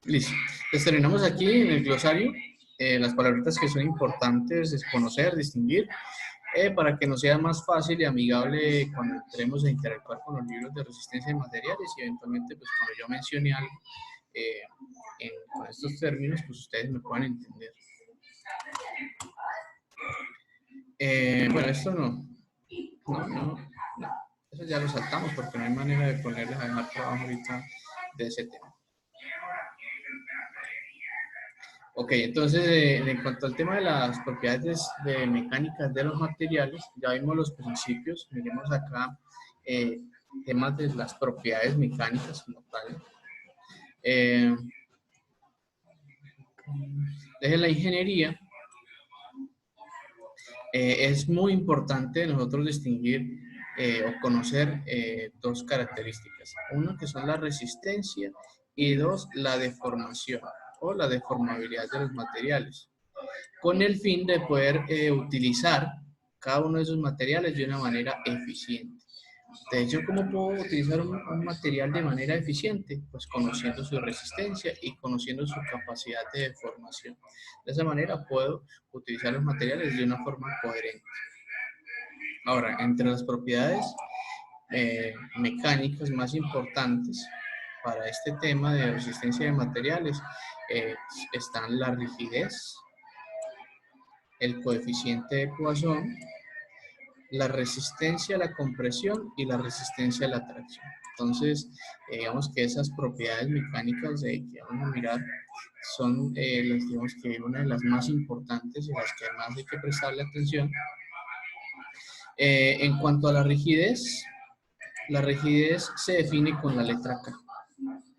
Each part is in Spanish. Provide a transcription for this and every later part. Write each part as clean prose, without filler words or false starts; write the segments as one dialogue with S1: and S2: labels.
S1: Listo. Pues terminamos aquí en el glosario. Las palabritas que son importantes es conocer, distinguir, para que nos sea más fácil y amigable cuando entremos a interactuar con los libros de resistencia de materiales y eventualmente, pues cuando yo mencione algo eh, con estos términos, pues ustedes me puedan entender. Bueno, esto no. Eso ya lo saltamos porque no hay manera de ponerles a dejar trabajo ahorita de ese tema. Ok, entonces en cuanto al tema de las propiedades de mecánicas de los materiales, ya vimos los principios, miremos acá temas de las propiedades mecánicas como tal. Desde la ingeniería es muy importante nosotros distinguir o conocer dos características. Una que son la resistencia y dos, la deformación o la deformabilidad de los materiales, con el fin de poder utilizar cada uno de esos materiales de una manera eficiente. De hecho, ¿cómo puedo utilizar un material de manera eficiente? Pues conociendo su resistencia y conociendo su capacidad de deformación. De esa manera puedo utilizar los materiales de una forma coherente. Ahora, entre las propiedades mecánicas más importantes para este tema de resistencia de materiales están la rigidez, el coeficiente de Poisson, la resistencia a la compresión y la resistencia a la tracción. Entonces, digamos que esas propiedades mecánicas que vamos a mirar son, digamos que una de las más importantes y las que además hay que prestarle atención. En cuanto a la rigidez se define con la letra K.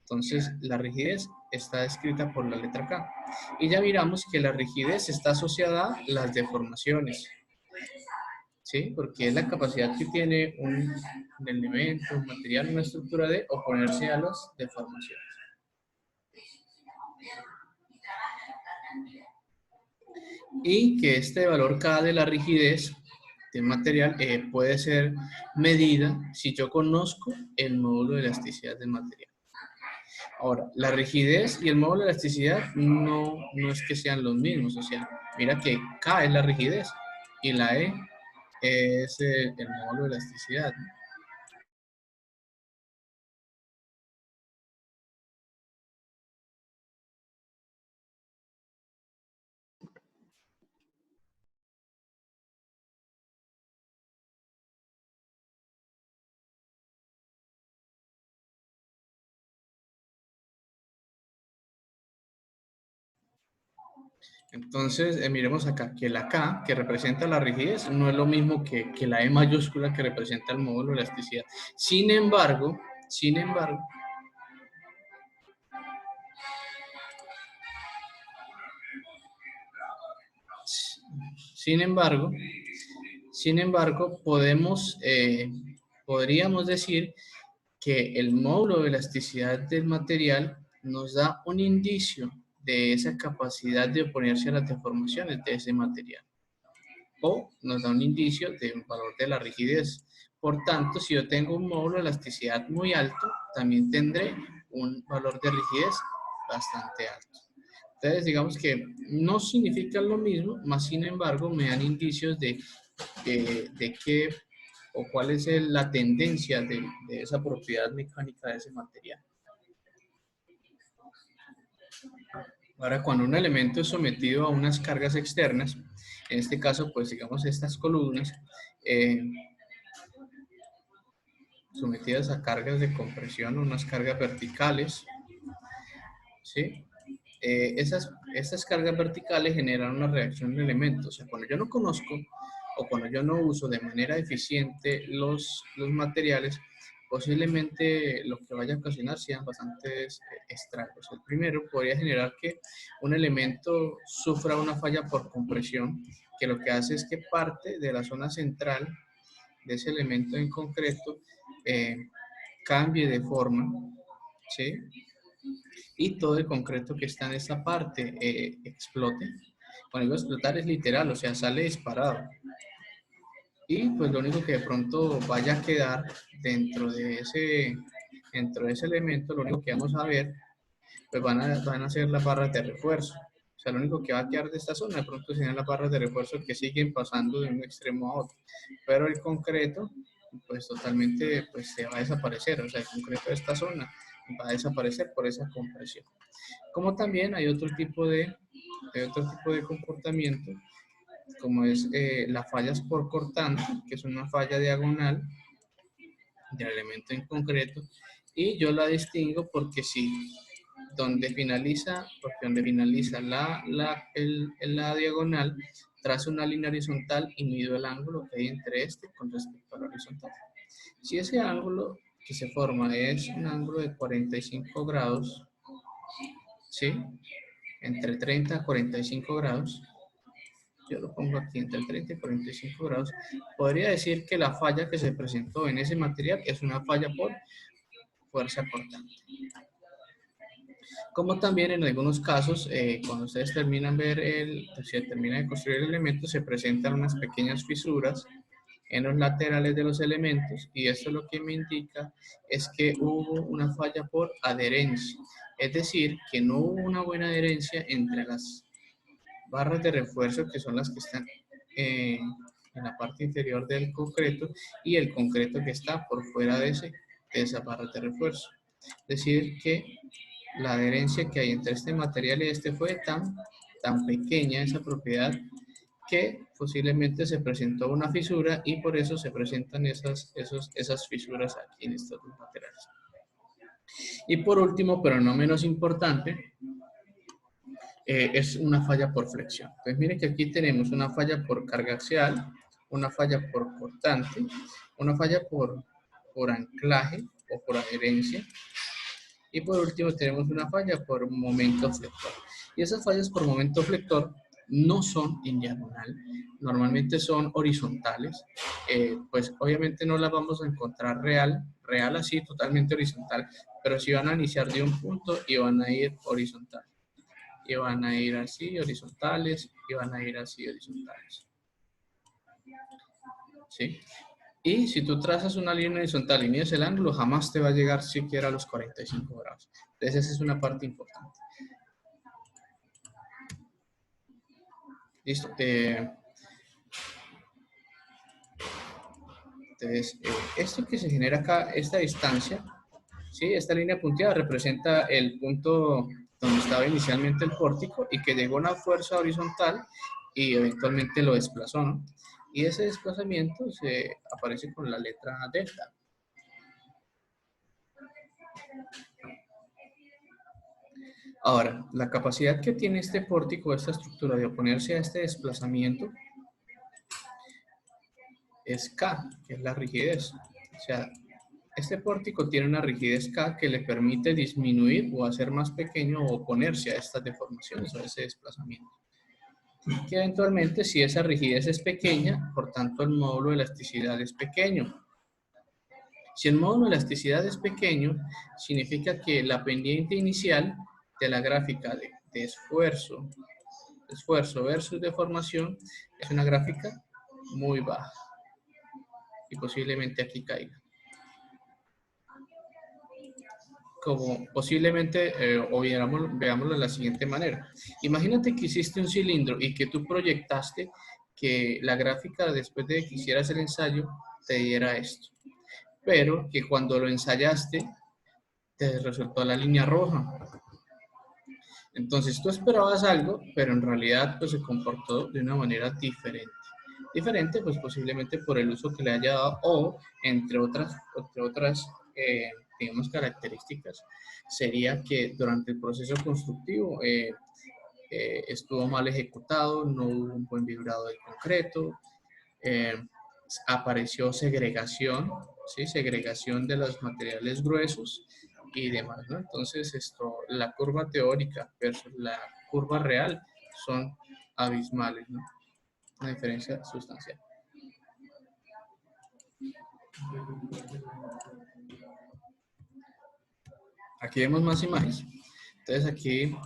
S1: Entonces, la rigidez está descrita por la letra K. Y ya miramos que la rigidez está asociada a las deformaciones. ¿Sí? Porque es la capacidad que tiene un elemento, un material, una estructura de oponerse a las deformaciones. Y que este valor K de la rigidez del material puede ser medida si yo conozco el módulo de elasticidad del material. Ahora, la rigidez y el módulo de elasticidad no es que sean los mismos, o sea, mira que K es la rigidez y la E es el módulo de elasticidad, ¿no? Entonces, miremos acá, que la K, que representa la rigidez, no es lo mismo que la E mayúscula que representa el módulo de elasticidad. Sin embargo, sin embargo, sin embargo, podríamos decir que el módulo de elasticidad del material nos da un indicio de esa capacidad de oponerse a las deformaciones de ese material, o nos da un indicio de un valor de la rigidez. Por tanto, si yo tengo un módulo de elasticidad muy alto, también tendré un valor de rigidez bastante alto. Entonces, digamos que no significan lo mismo, más sin embargo, me dan indicios de qué o cuál es la tendencia de esa propiedad mecánica de ese material. Ahora, cuando un elemento es sometido a unas cargas externas, en este caso, pues digamos estas columnas, eh, sometidas a cargas de compresión, unas cargas verticales, ¿sí? Estas cargas verticales generan una reacción de elementos. O sea, cuando yo no conozco o cuando yo no uso de manera eficiente los materiales, posiblemente lo que vaya a ocasionar sean bastantes estragos. El primero podría generar que un elemento sufra una falla por compresión, que lo que hace es que parte de la zona central de ese elemento en concreto cambie de forma, ¿sí? Y todo el concreto que está en esta parte explote. Cuando digo explotar es literal, o sea, sale disparado. Y pues lo único que de pronto vaya a quedar dentro de ese elemento, lo único que vamos a ver pues van a ser las barras de refuerzo. O sea, lo único que va a quedar de esta zona de pronto serían las barras de refuerzo que siguen pasando de un extremo a otro. Pero el concreto, pues totalmente, pues se va a desaparecer. O sea, el concreto de esta zona va a desaparecer por esa compresión. Como también hay otro tipo de comportamiento, como es las fallas por cortante, que es una falla diagonal del elemento en concreto, y yo la distingo porque si donde finaliza la diagonal, trazo una línea horizontal y mido el ángulo que hay entre este con respecto a la horizontal. Si ese ángulo que se forma es un ángulo de 45 grados, ¿sí? Entre 30 a 45 grados, yo lo pongo aquí entre 30 y 45 grados, podría decir que la falla que se presentó en ese material es una falla por fuerza cortante. Como también en algunos casos, cuando ustedes terminan de construir el elemento, se presentan unas pequeñas fisuras en los laterales de los elementos, y esto lo que me indica es que hubo una falla por adherencia, es decir, que no hubo una buena adherencia entre las barras de refuerzo, que son las que están en la parte inferior del concreto, y el concreto que está por fuera de esas barras de refuerzo. Es decir, que la adherencia que hay entre este material y este fue tan pequeña esa propiedad que posiblemente se presentó una fisura, y por eso se presentan esas fisuras aquí en estos dos materiales. Y por último, pero no menos importante, es una falla por flexión. Entonces miren que aquí tenemos una falla por carga axial, una falla por cortante, una falla por anclaje o por adherencia, y por último tenemos una falla por momento flector. Y esas fallas por momento flector no son en diagonal, normalmente son horizontales. Pues obviamente no las vamos a encontrar real así, totalmente horizontal, pero sí van a iniciar de un punto y van a ir horizontal. Y van a ir así, horizontales, y van a ir así, horizontales. ¿Sí? Y si tú trazas una línea horizontal y mides el ángulo, jamás te va a llegar siquiera a los 45 grados. Entonces esa es una parte importante. Listo. Entonces, esto que se genera acá, esta distancia, ¿sí? Esta línea punteada representa el punto donde estaba inicialmente el pórtico y que llegó una fuerza horizontal y eventualmente lo desplazó, ¿no? Y ese desplazamiento se aparece con la letra delta. Ahora, la capacidad que tiene este pórtico, esta estructura, de oponerse a este desplazamiento es K, que es la rigidez. O sea, este pórtico tiene una rigidez K que le permite disminuir o hacer más pequeño o oponerse a estas deformaciones o a ese desplazamiento. Que eventualmente, si esa rigidez es pequeña, por tanto el módulo de elasticidad es pequeño. Si el módulo de elasticidad es pequeño, significa que la pendiente inicial de la gráfica de esfuerzo versus deformación es una gráfica muy baja y posiblemente aquí caiga. Como posiblemente, o veámoslo de la siguiente manera. Imagínate que hiciste un cilindro y que tú proyectaste que la gráfica, después de que hicieras el ensayo, te diera esto. Pero que cuando lo ensayaste, te resultó la línea roja. Entonces tú esperabas algo, pero en realidad pues se comportó de una manera diferente. Diferente pues posiblemente por el uso que le haya dado, o entre otras digamos, características, sería que durante el proceso constructivo estuvo mal ejecutado, no hubo un buen vibrado del concreto, apareció segregación, ¿sí? Segregación de los materiales gruesos y demás, ¿no? Entonces, la curva teórica versus la curva real son abismales, ¿no? Una diferencia sustancial. Aquí vemos más imágenes. Entonces, aquí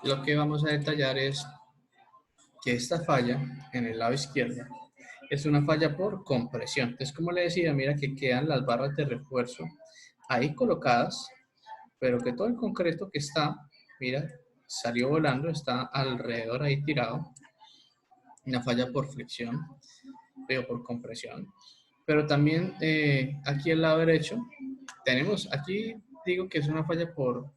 S1: lo que vamos a detallar es que esta falla en el lado izquierdo es una falla por compresión. Entonces, como le decía, mira que quedan las barras de refuerzo ahí colocadas, pero que todo el concreto que está, mira, salió volando, está alrededor ahí tirado, una falla por fricción, pero por compresión. Pero también aquí al lado derecho tenemos, aquí digo que es una falla por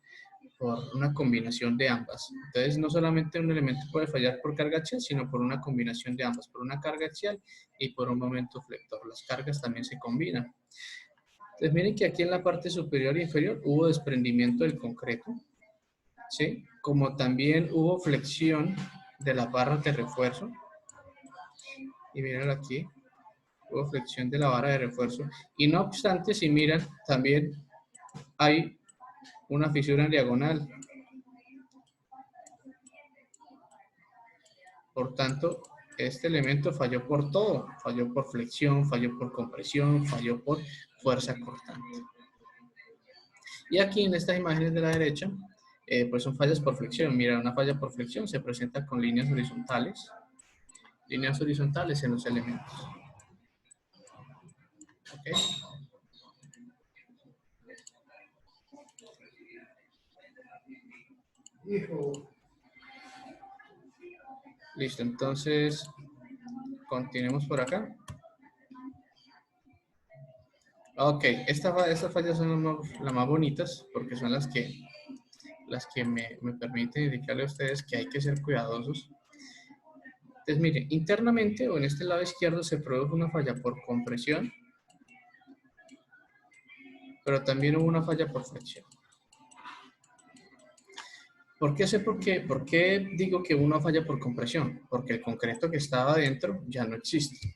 S1: una combinación de ambas. Entonces, no solamente un elemento puede fallar por carga axial, sino por una combinación de ambas, por una carga axial y por un momento flector. Las cargas también se combinan. Entonces, miren que aquí en la parte superior e inferior hubo desprendimiento del concreto, ¿sí? Como también hubo flexión de las barras de refuerzo. Y miren aquí, hubo flexión de la barra de refuerzo. Y no obstante, si miran, también hay una fisura en diagonal. Por tanto, este elemento falló por todo. Falló por flexión, falló por compresión, falló por fuerza cortante. Y aquí en estas imágenes de la derecha, pues son fallas por flexión. Mira, una falla por flexión se presenta con líneas horizontales en los elementos. ¿Ok? Listo, entonces continuemos por acá. Ok, estas fallas son las más bonitas porque son las que me permiten indicarle a ustedes que hay que ser cuidadosos. Entonces, miren, internamente o en este lado izquierdo se produjo una falla por compresión, pero también hubo una falla por fricción. ¿Por qué digo que una falla por compresión? Porque el concreto que estaba adentro ya no existe.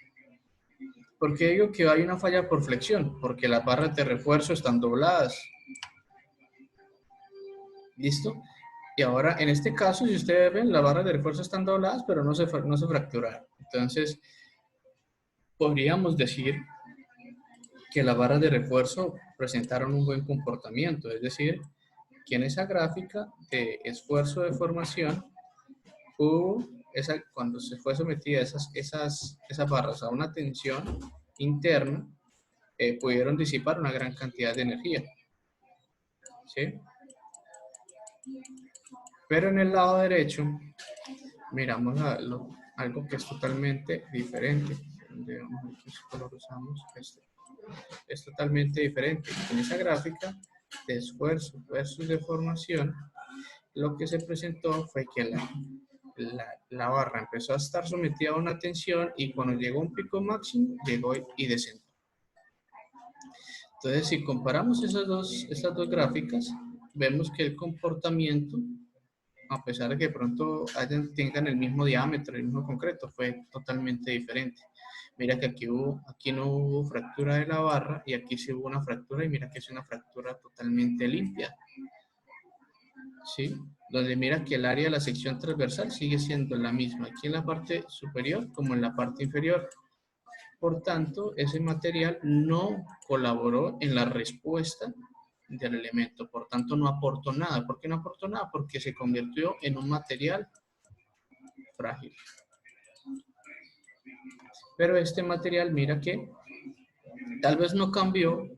S1: ¿Por qué digo que hay una falla por flexión? Porque las barras de refuerzo están dobladas. ¿Listo? Y ahora, en este caso, si ustedes ven, las barras de refuerzo están dobladas, pero no se fracturaron. Entonces, podríamos decir que las barras de refuerzo presentaron un buen comportamiento, es decir, que en esa gráfica de esfuerzo de formación, cuando se fue sometida esas barras a una tensión interna, pudieron disipar una gran cantidad de energía. ¿Sí? Pero en el lado derecho, miramos algo que es totalmente diferente. ¿Qué color usamos? Este. Es totalmente diferente. En esa gráfica de esfuerzo versus deformación, lo que se presentó fue que la barra empezó a estar sometida a una tensión y cuando llegó a un pico máximo, llegó y descendió. Entonces, si comparamos estas dos gráficas, vemos que el comportamiento, a pesar de que de pronto tengan el mismo diámetro, el mismo concreto, fue totalmente diferente. Mira que aquí no hubo fractura de la barra y aquí sí hubo una fractura y mira que es una fractura totalmente limpia. ¿Sí? Donde mira que el área de la sección transversal sigue siendo la misma aquí en la parte superior como en la parte inferior. Por tanto, ese material no colaboró en la respuesta del elemento, por tanto no aportó nada. ¿Por qué no aportó nada? Porque se convirtió en un material frágil. Pero este material, mira que tal vez no cambió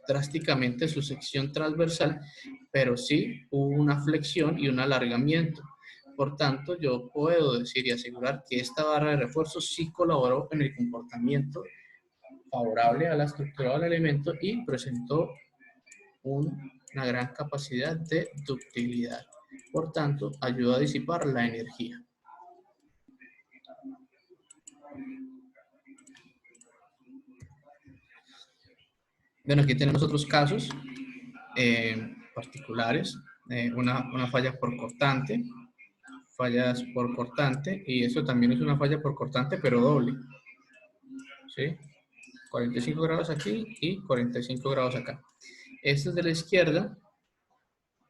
S1: drásticamente su sección transversal, pero sí hubo una flexión y un alargamiento. Por tanto, yo puedo decir y asegurar que esta barra de refuerzo sí colaboró en el comportamiento favorable a la estructura del elemento y presentó una gran capacidad de ductilidad. Por tanto, ayuda a disipar la energía. Bueno, aquí tenemos otros casos particulares. Una falla por cortante, fallas por cortante, y eso también es una falla por cortante, pero doble. ¿Sí? 45 grados aquí y 45 grados acá. Este es de la izquierda.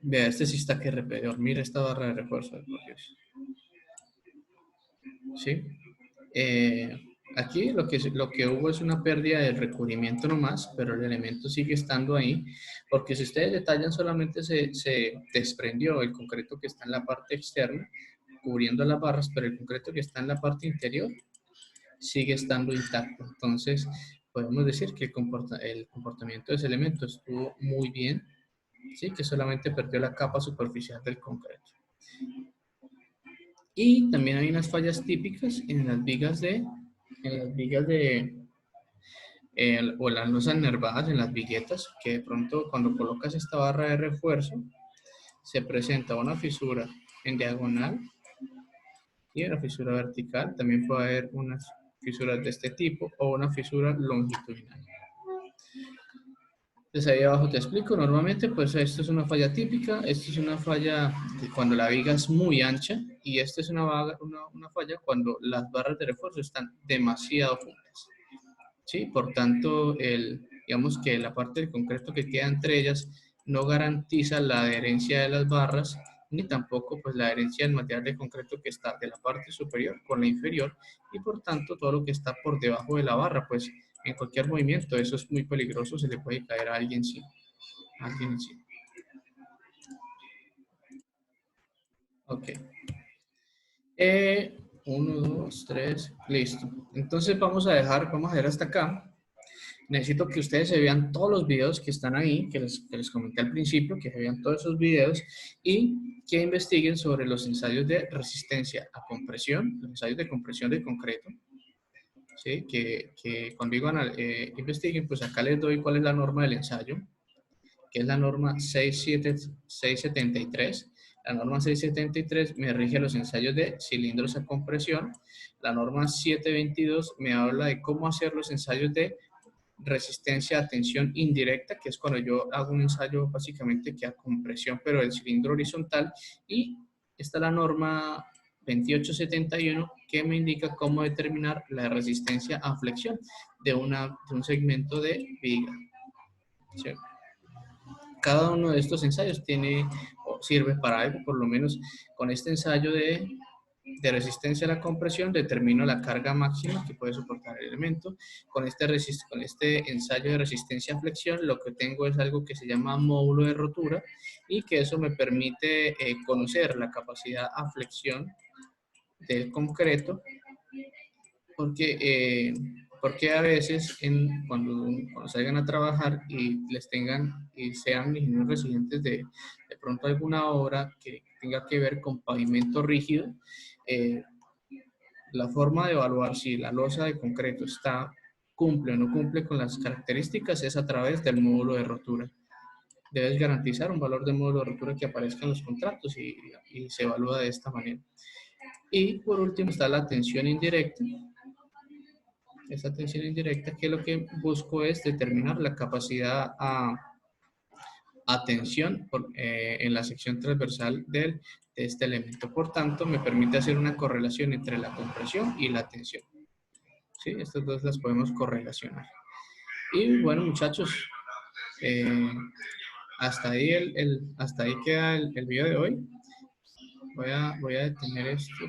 S1: Vea, este sí está que repetidor. Mira esta barra de refuerzo. Por Dios. ¿Sí? Aquí lo que hubo es una pérdida de recubrimiento nomás, pero el elemento sigue estando ahí, porque si ustedes detallan solamente se desprendió el concreto que está en la parte externa, cubriendo las barras, pero el concreto que está en la parte interior sigue estando intacto. Entonces, podemos decir que el comportamiento de ese elemento estuvo muy bien, ¿sí? Que solamente perdió la capa superficial del concreto. Y también hay unas fallas típicas en las vigas de o las losas nervadas en las viguetas, que de pronto cuando colocas esta barra de refuerzo, se presenta una fisura en diagonal y una fisura vertical. También puede haber unas fisuras de este tipo o una fisura longitudinal. Entonces ahí abajo te explico, normalmente pues esto es una falla típica, esto es una falla de cuando la viga es muy ancha y esta es una falla cuando las barras de refuerzo están demasiado juntas. ¿Sí? Por tanto, digamos que la parte del concreto que queda entre ellas no garantiza la adherencia de las barras ni tampoco pues la adherencia del material de concreto que está de la parte superior con la inferior y por tanto todo lo que está por debajo de la barra pues en cualquier movimiento eso es muy peligroso, se le puede caer a alguien, sí, a alguien encima. Ok. 1, 2, 3, listo. Entonces vamos a dejar hasta acá. Necesito que ustedes se vean todos los videos que están ahí, que les comenté al principio, que se vean todos esos videos y que investiguen sobre los ensayos de resistencia a compresión, los ensayos de compresión de concreto, ¿sí? Que cuando digan, investiguen, pues acá les doy cuál es la norma del ensayo, que es la norma 673. La norma 673 me rige los ensayos de cilindros a compresión. La norma 722 me habla de cómo hacer los ensayos de resistencia a tensión indirecta, que es cuando yo hago un ensayo básicamente que a compresión, pero del cilindro horizontal. Y está la norma 2871 que me indica cómo determinar la resistencia a flexión de un segmento de viga. ¿Sí? Cada uno de estos ensayos tiene o sirve para algo, por lo menos con este ensayo de resistencia a la compresión determino la carga máxima que puede soportar el elemento. Con este ensayo de resistencia a flexión lo que tengo es algo que se llama módulo de rotura y que eso me permite conocer la capacidad a flexión del concreto porque, porque a veces cuando salgan a trabajar y sean ingenieros residentes de pronto alguna obra que tenga que ver con pavimento rígido, eh, la forma de evaluar si la losa de concreto cumple o no cumple con las características es a través del módulo de rotura. Debes garantizar un valor de módulo de rotura que aparezca en los contratos y se evalúa de esta manera. Y por último está la tensión indirecta. Esta tensión indirecta que lo que busco es determinar la capacidad a tensión en la sección transversal de este elemento. Por tanto, me permite hacer una correlación entre la compresión y la tensión. ¿Sí? Estas dos las podemos correlacionar. Y bueno, muchachos, eh, hasta ahí queda el video de hoy. Voy a detener esto.